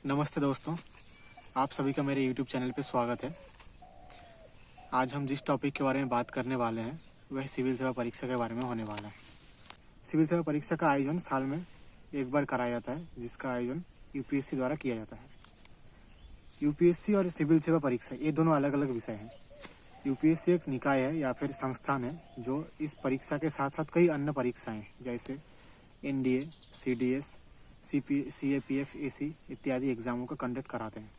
नमस्ते दोस्तों, आप सभी का मेरे YouTube चैनल पे स्वागत है। आज हम जिस टॉपिक के बारे में बात करने वाले हैं वह सिविल सेवा परीक्षा के बारे में होने वाला है। सिविल सेवा परीक्षा का आयोजन साल में एक बार कराया जाता है, जिसका आयोजन यूपीएससी द्वारा किया जाता है। यूपीएससी और सिविल सेवा परीक्षा ये दोनों अलग अलग विषय हैं। यूपीएससी एक निकाय है या फिर संस्थान है जो इस परीक्षा के साथ साथ कई अन्य परीक्षाएं जैसे एनडीए, सीडीएस, सीएपीएफ, एसी इत्यादि एग्जामों का कंडक्ट कराते हैं।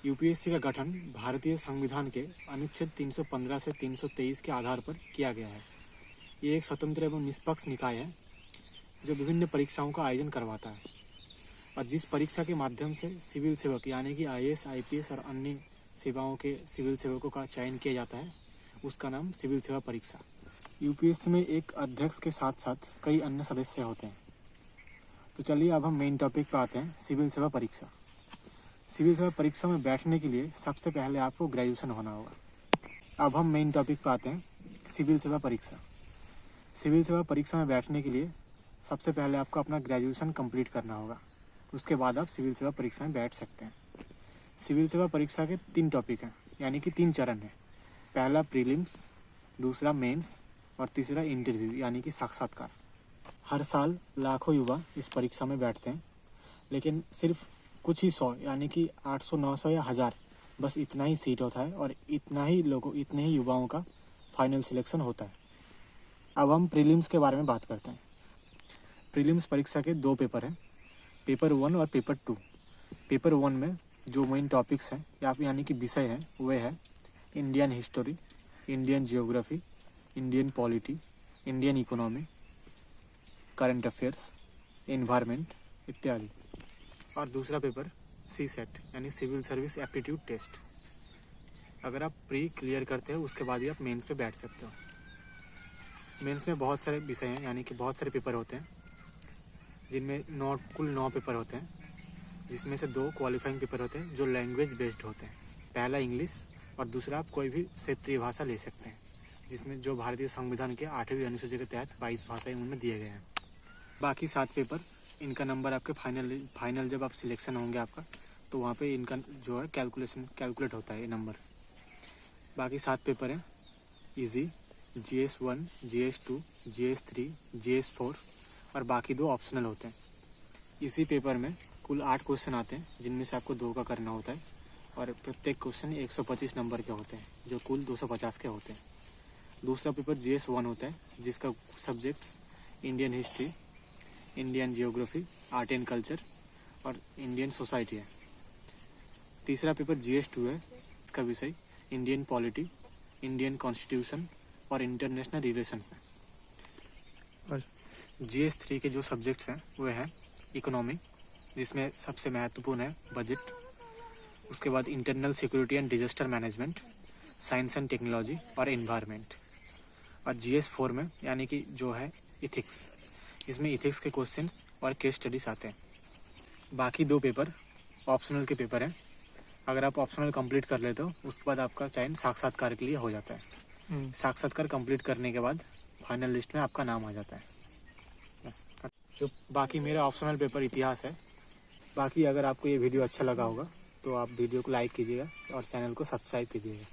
यूपीएससी का गठन भारतीय संविधान के अनुच्छेद 315 से 323 के आधार पर किया गया है। ये एक स्वतंत्र एवं निष्पक्ष निकाय है जो विभिन्न परीक्षाओं का आयोजन करवाता है और जिस परीक्षा के माध्यम से सिविल सेवक यानी कि आईएएस, आईपीएस और अन्य सेवाओं के सिविल सेवकों का चयन किया जाता है उसका नाम सिविल सेवा परीक्षा। यूपीएससी में एक अध्यक्ष के साथ साथ कई अन्य सदस्य होते हैं। तो चलिए अब हम मेन टॉपिक पे आते हैं, सिविल सेवा परीक्षा। सिविल सेवा परीक्षा में बैठने के लिए सबसे पहले आपको ग्रेजुएशन होना होगा। अब हम मेन टॉपिक पे आते हैं, सिविल सेवा परीक्षा। सिविल सेवा परीक्षा में बैठने के लिए सबसे पहले आपको अपना ग्रेजुएशन कंप्लीट करना होगा, उसके बाद आप सिविल सेवा परीक्षा में बैठ सकते हैं। सिविल सेवा परीक्षा के 3 टॉपिक हैं, यानी कि 3 चरण हैं। पहला प्रीलिम्स, दूसरा मेंस और तीसरा इंटरव्यू यानी कि साक्षात्कार। हर साल लाखों युवा इस परीक्षा में बैठते हैं, लेकिन सिर्फ कुछ ही 100 यानी कि 800, 900 या 1000 बस इतना ही सीट होता है और इतने ही युवाओं का फाइनल सिलेक्शन होता है। अब हम प्रीलिम्स के बारे में बात करते हैं। प्रीलिम्स परीक्षा के 2 पेपर हैं, पेपर 1 और पेपर 2। पेपर 1 में जो मेन टॉपिक्स हैं यानी कि विषय हैं वे है Indian history, Indian geography, Indian polity, Indian economy, current affairs, environment इत्यादि। और दूसरा पेपर सीसेट यानी सिविल सर्विस एप्टीट्यूड टेस्ट। अगर आप प्री क्लियर करते हो उसके बाद ही आप मेंस पे बैठ सकते हो। मेंस में बहुत सारे विषय हैं यानी कि बहुत सारे पेपर होते हैं, जिनमें कुल 9 पेपर होते हैं, जिसमें से 2 क्वालिफाइंग पेपर होते हैं जो लैंग्वेज बेस्ड होते हैं। पहला इंग्लिश और दूसरा आप कोई भी क्षेत्रीय भाषा ले सकते हैं, जिसमें जो भारतीय संविधान के 8वीं अनुसूची के तहत 22 भाषाएं उनमें दिए गए हैं। बाकी 7 पेपर, इनका नंबर आपके फाइनल जब आप सिलेक्शन होंगे आपका, तो वहाँ पे इनका जो है कैलकुलेट होता है ये नंबर। बाकी 7 पेपर हैं easy, GS1, GS2, GS3, GS4 और बाकी 2 ऑप्शनल होते हैं। इसी पेपर में कुल 8 क्वेश्चन आते हैं, जिनमें से आपको 2 का करना होता है और प्रत्येक क्वेश्चन 125 नंबर के होते हैं, जो कुल 250 के होते हैं। दूसरा पेपर GS1 होता है, जिसका subjects Indian history, Indian geography, art and culture और इंडियन सोसाइटी है। तीसरा पेपर GS2 है, इसका विषय इंडियन पॉलिटी, इंडियन कॉन्स्टिट्यूशन और इंटरनेशनल रिलेशंस है। और GS3 के जो सब्जेक्ट्स हैं वे हैं इकोनॉमी, जिसमें सबसे महत्वपूर्ण है बजट, उसके बाद internal security and disaster management, science and technology और एनवायरनमेंट। और GS4 में यानी कि जो है इथिक्स, इसमें इथिक्स के क्वेश्चंस और केस स्टडीज आते हैं। बाकी 2 पेपर ऑप्शनल के पेपर हैं। अगर आप ऑप्शनल कंप्लीट कर लेते हो उसके बाद आपका चयन साक्षात्कार के लिए हो जाता है। साक्षात्कार कंप्लीट करने के बाद फाइनल लिस्ट में आपका नाम आ जाता है। जो बाकी मेरा ऑप्शनल पेपर इतिहास है। बाकी अगर आपको ये वीडियो अच्छा लगा होगा तो आप वीडियो को लाइक कीजिएगा और चैनल को सब्सक्राइब कीजिएगा।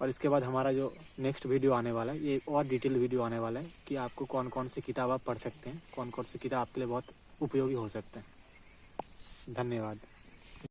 और इसके बाद हमारा जो नेक्स्ट वीडियो आने वाला है ये और डिटेल वीडियो आने वाला है कि आपको कौन कौन सी किताब आप पढ़ सकते हैं, कौन कौन सी किताब आपके लिए बहुत उपयोगी हो सकते हैं। धन्यवाद।